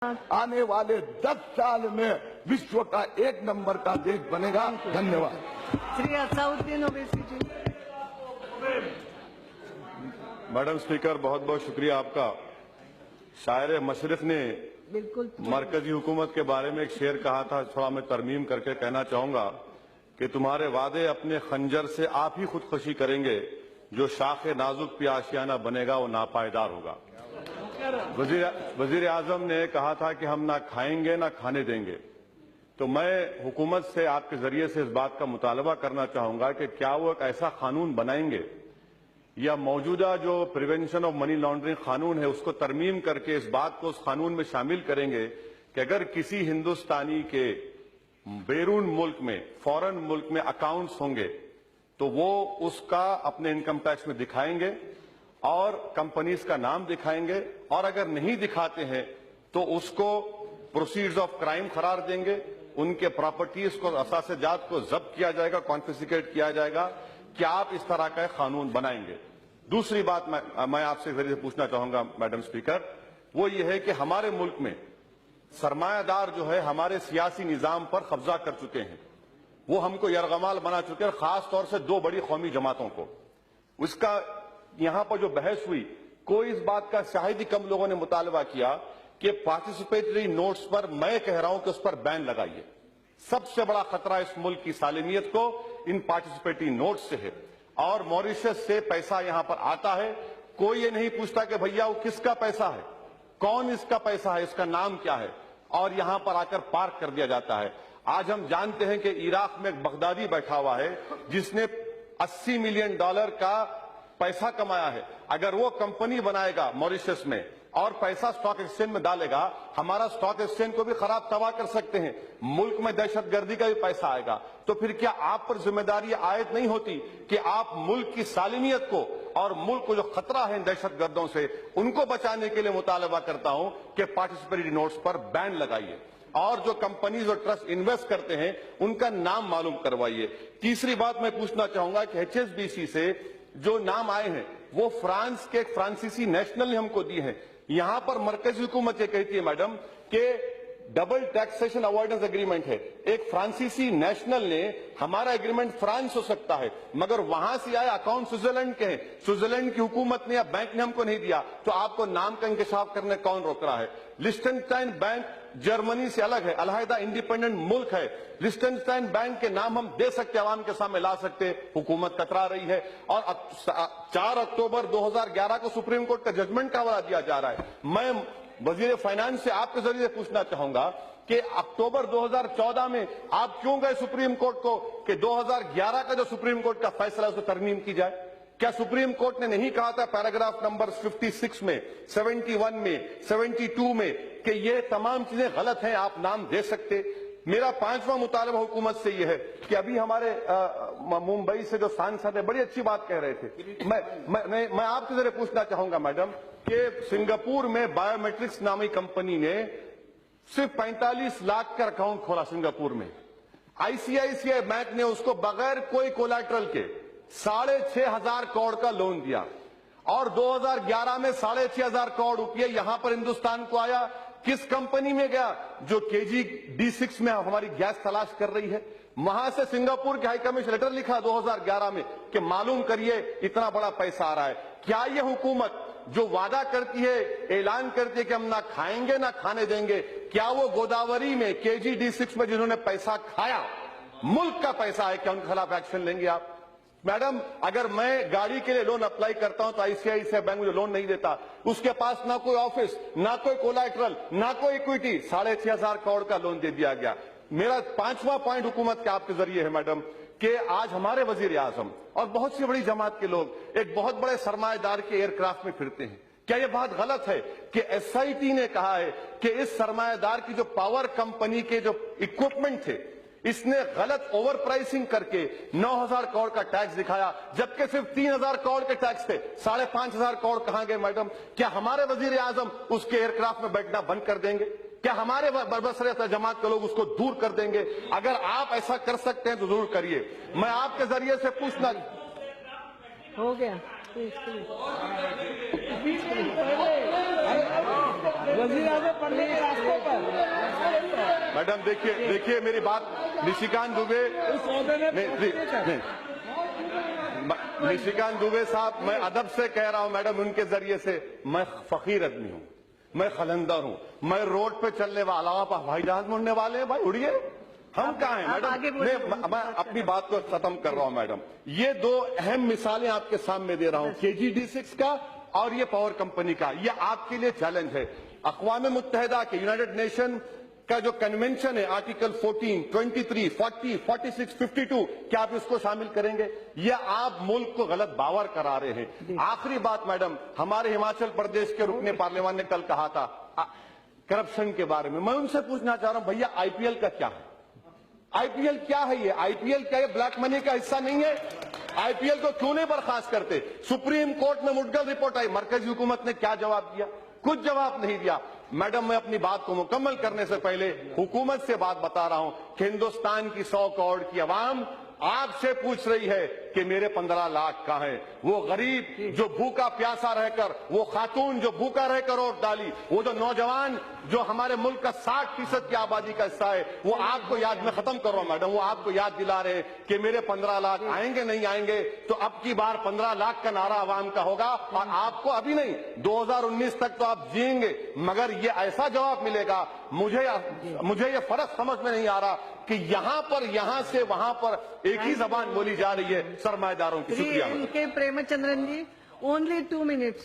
आने वाले 10 साल में विश्व का 1 नंबर का देश बनेगा। धन्यवाद। श्री असाउद्दीन ओवैसी जी। मैडम स्पीकर, बहुत बहुत शुक्रिया आपका। शायर मशरफ ने बिल्कुल मरकजी हुकूमत के बारे में एक शेर कहा था, थोड़ा मैं तरमीम करके कहना चाहूंगा कि तुम्हारे वादे अपने खंजर से आप ही खुदकुशी करेंगे, जो शाखे नाजुक पे आशियाना बनेगा वो नापायदार होगा। वजीर आजम ने कहा था कि हम ना खाएंगे ना खाने देंगे। तो मैं हुकूमत से आपके जरिए से इस बात का मुतालबा करना चाहूंगा कि क्या वो एक ऐसा कानून बनाएंगे या मौजूदा जो प्रिवेंशन ऑफ मनी लॉन्ड्रिंग कानून है उसको तरमीम करके इस बात को उस कानून में शामिल करेंगे कि अगर किसी हिंदुस्तानी के बैरून मुल्क में, फॉरेन मुल्क में अकाउंट्स होंगे तो वो उसका अपने इनकम टैक्स में दिखाएंगे और कंपनीज का नाम दिखाएंगे, और अगर नहीं दिखाते हैं तो उसको प्रोसीड्स ऑफ क्राइम करार देंगे, उनके प्रॉपर्टीज को, असासे-जात को जब्त किया जाएगा, कॉन्फिस्केट किया जाएगा। क्या आप इस तरह का कानून बनाएंगे? दूसरी बात मैं आपसे जरिए पूछना चाहूंगा मैडम स्पीकर, वो ये है कि हमारे मुल्क में सरमायादार जो है हमारे सियासी निजाम पर कब्जा कर चुके हैं, वो हमको यरगमाल बना चुके हैं, खास तौर से 2 बड़ी कौमी जमातों को। उसका यहां पर जो बहस हुई, कोई इस बात का शायद ही कम लोगों ने मुतालबा किया कि पार्टिसिपेटरी नोट्स पर, मैं कह रहा हूं कि उस पर बैन लगाइए। सबसे बड़ा खतरा इस मुल्क की सालिमियत को इन पार्टिसिपेटरी नोट्स से है, और मॉरिशस से पैसा यहां पर आता है, कोई ये नहीं पूछता कि भैया वो किसका पैसा है, कौन इसका पैसा है, इसका नाम क्या है, और यहां पर आकर पार्क कर दिया जाता है। आज हम जानते हैं कि इराक में एक बगदादी बैठा हुआ है जिसने $80 मिलियन का पैसा कमाया है। अगर वो कंपनी बनाएगा मॉरिशस में और पैसा स्टॉक एक्सचेंज में डालेगा, हमारा स्टॉक एक्सचेंज को भी खराब तबाह कर सकते हैं, मुल्क में दहशतगर्दी का भी पैसा आएगा। तो फिर क्या आप पर जिम्मेदारी आयद नहीं होती कि आप मुल्क की सालिमियत को और मुल्क को जो खतरा है दहशतगर्दों से, उनको बचाने के लिए मुतालबा करता हूं कि पार्टिसिपेटरी नोट्स पर बैन लगाइए, और जो कंपनीज और ट्रस्ट इन्वेस्ट करते हैं उनका नाम मालूम करवाइए। तीसरी बात मैं पूछना चाहूंगा कि HSBC से जो नाम आए हैं वो फ्रांस के फ्रांसीसी नेशनल ने हमको दिए हैं। यहां पर मरकजी हुकूमत ये कहती है मैडम कि डबल टैक्सेशन अवॉइडेंस एग्रीमेंट है, एक फ्रांसीसी नेशनल ने, हमारा एग्रीमेंट फ्रांस हो सकता है मगर वहां से आए अकाउंट स्विट्जरलैंड के हैं, स्विट्जरलैंड की हुकूमत ने या बैंक ने हमको नहीं दिया, तो आपको नाम का इंकशाफ करने कौन रोक रहा है? लिechtenstein बैंक जर्मनी से अलग है, अलहदा इंडिपेंडेंट मुल्क है। लिechtenstein बैंक के नाम हम दे सकते, आवाम के सामने ला सकते, हुकूमत कतरा रही है। और 4 अक्टूबर 2011 को सुप्रीम कोर्ट का जजमेंट का हवाला दिया जा रहा है। मैं वजीर फाइनेंस से आपके जरिए पूछना चाहूंगा कि अक्टूबर 2014 में आप क्यों गए सुप्रीम कोर्ट को कि 2011 का जो सुप्रीम कोर्ट का फैसला है उसको तरमीम की जाए? क्या सुप्रीम कोर्ट ने नहीं कहा था पैराग्राफ नंबर 56 में, 71 में, 72 में कि ये तमाम चीजें गलत हैं, आप नाम दे सकते? मेरा 5वां मुतालबा हुकूमत से यह है कि अभी हमारे मुंबई से जो सांसद है बड़ी अच्छी बात कह रहे थे, मैं आपके जरिए पूछना चाहूंगा मैडम कि सिंगापुर में बायोमेट्रिक्स नामी कंपनी ने सिर्फ 45 लाख का अकाउंट खोला सिंगापुर में। ICICI बैंक ने उसको बगैर कोई कोलैटरल के 6,500 करोड़ का लोन दिया, और 2011 में 6,500 करोड़ रुपये यहां पर हिंदुस्तान को आया। किस कंपनी में गया? जो KG D6 में हमारी गैस तलाश कर रही है। वहां से सिंगापुर के हाई कमीशन लेटर लिखा 2011 में कि मालूम करिए इतना बड़ा पैसा आ रहा है। क्या यह हुकूमत जो वादा करती है, ऐलान करती है कि हम ना खाएंगे ना खाने देंगे, क्या वो गोदावरी में KG D6 में जिन्होंने पैसा खाया, मुल्क का पैसा है, क्या उनके खिलाफ एक्शन लेंगे आप? मैडम, अगर मैं गाड़ी के लिए लोन अप्लाई करता हूं तो ICICI बैंक मुझे लोन नहीं देता, उसके पास ना कोई ऑफिस, ना कोई कोलैटरल, ना कोई इक्विटी, 6,500 करोड़ का लोन दे दिया गया। मेरा 5वां पॉइंट हुकूमत के आपके जरिए है मैडम कि आज हमारे वजीर आजम और बहुत सी बड़ी जमात के लोग एक बहुत बड़े सरमाएदार के एयरक्राफ्ट में फिरते हैं। क्या यह बात गलत है कि SIT ने कहा है कि इस सरमाएदार की जो पावर कंपनी के जो इक्विपमेंट थे, इसने गलत ओवर प्राइसिंग करके 9,000 करोड़ का टैक्स दिखाया, जबकि सिर्फ 3,000 करोड़ के टैक्स थे। 5,500 करोड़ कहां गए मैडम? क्या हमारे वजीर आजम उसके एयरक्राफ्ट में बैठना बंद कर देंगे? क्या हमारे बरबसरे जमात के लोग उसको दूर कर देंगे? अगर आप ऐसा कर सकते हैं तो जरूर करिए। मैं आपके जरिए से पूछना हो गया। वजीर आजम पढ़ने के रास्तों पर मैडम देखिए मेरी बात, निशिकांत दुबे उस ओहदे में नहीं, निशिकांत दुबे साहब, मैं अदब से कह रहा हूं मैडम, उनके जरिए से मैं फकीर आदमी हूं, मैं खलंदर हूं, मैं रोड पे चलने वाला हूं, आप हवाई जहाज उड़ने वाले हैं, भाई उड़िए, हम कहाँ हैं आप आगे मैडम? बोलिए। मैं अपनी बात को खत्म कर रहा हूं मैडम। ये दो अहम मिसालें आपके सामने दे रहा हूं, KG-D6 का और ये पावर कंपनी का। ये आपके लिए चैलेंज है। अक़वाम मुत्तहिदा के यूनाइटेड नेशन का जो कन्वेंशन है, आर्टिकल 14, 23, 40, 46, 52, क्या आप इसको शामिल करेंगे? या आप मुल्क को गलत बावर करा रहे हैं? आखिरी बात मैडम, हमारे हिमाचल प्रदेश के रुकने पार्लियामान ने कल कहा था करप्शन के बारे में। मैं उनसे पूछना चाह रहा हूं, भैया IPL का क्या है? IPL क्या है? ये IPL क्या, ये ब्लैक मनी का हिस्सा नहीं है? IPL को क्यों नहीं बर्खास्त करते? सुप्रीम कोर्ट में मुद्दल रिपोर्ट आई, मरकजी हुकूमत ने क्या जवाब दिया? कुछ जवाब नहीं दिया। मैडम, मैं अपनी बात को मुकम्मल करने से पहले हुकूमत से बात बता रहा हूं कि हिंदुस्तान की 100 करोड़ की आवाम आपसे पूछ रही है कि मेरे 15 लाख कहां है? वो गरीब जो भूखा प्यासा रहकर, वो खातून जो भूखा रहकर वोट डाली, वो जो नौजवान जो हमारे मुल्क का 60% की आबादी का हिस्सा है, वो आपको याद, मैं खत्म कर रहा हूं मैडम, वो आपको याद दिला रहे हैं कि मेरे 15 लाख आएंगे नहीं आएंगे। तो अब की बार 15 लाख का नारा आवाम का होगा और आपको अभी नहीं, 2019 तक तो आप जिएंगे, मगर ये ऐसा जवाब मिलेगा। मुझे ये फर्क समझ में नहीं आ रहा कि यहां से वहां पर एक ही जबान बोली जा रही है सरमाएदारों की। शुक्रिया। K. Premachandran ji, only 2 minutes.